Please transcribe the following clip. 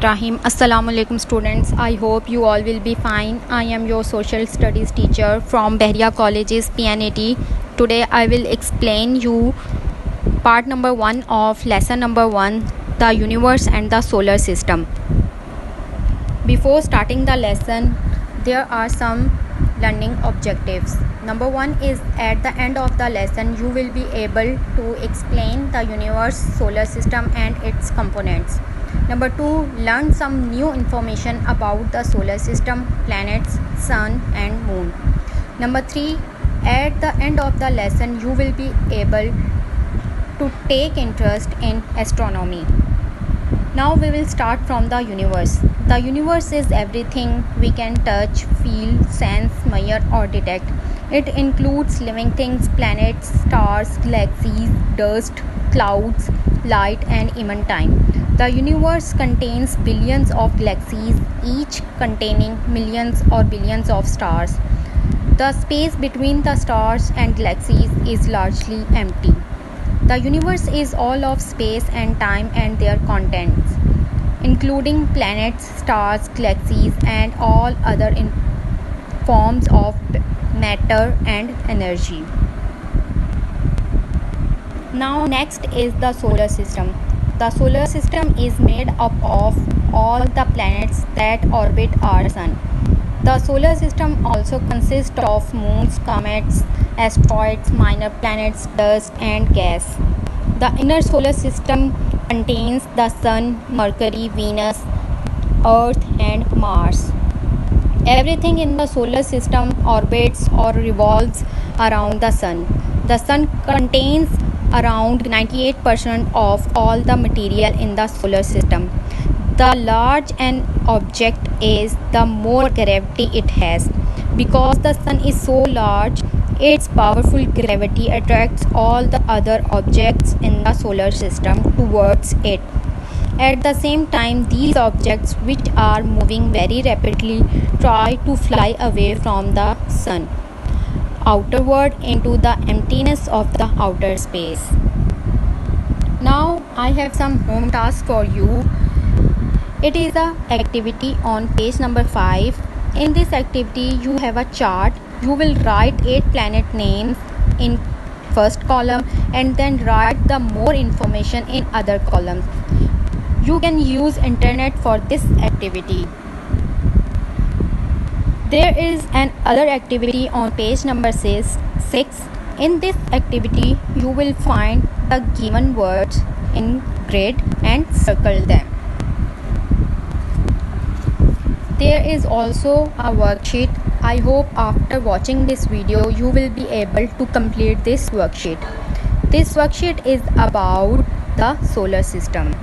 Rahim. Assalamu alaikum students. I hope you all will be fine. I am your social studies teacher from Behria Colleges PNAT. Today I will explain you part number 1 of lesson number 1, the universe and the solar system. Before starting the lesson, there are some learning objectives. Number 1 is at the end of the lesson you will be able to explain the universe, solar system and its components. Number 2, learn some new information about the solar system, planets, sun and moon. Number 3, at the end of the lesson you will be able to take interest in astronomy. Now we will start from the universe. The universe is everything we can touch, feel, sense, measure or detect. It includes living things, planets, stars, galaxies, dust, clouds, light and even time. The universe contains billions of galaxies, each containing millions or billions of stars. The space between the stars and galaxies is largely empty. The universe is all of space and time and their contents, including planets, stars, galaxies and all other forms of matter and energy. Now next is the solar system. The solar system is made up of all the planets that orbit our sun. The solar system also consists of moons, comets, asteroids, minor planets, dust and gas. The inner solar system contains the sun, Mercury, Venus, Earth and Mars. Everything in the solar system orbits or revolves around the sun. The sun contains around 98% of all the material in the solar system. The larger an object is, the more gravity it has. Because the sun is so large, its powerful gravity attracts all the other objects in the solar system towards it. At the same time, these objects, which are moving very rapidly, try to fly away from the sun, outward into the emptiness of the outer space. Now I have some home task for you. It is an activity on page number 5. In this activity you have a chart. You will write 8 planet names in first column and then write the more information in other columns. You can use internet for this activity. There is an other activity on page number 6. In this activity you will find the given words in grid and circle them. There is also a worksheet. I hope after watching this video you will be able to complete this worksheet. This worksheet is about the solar system.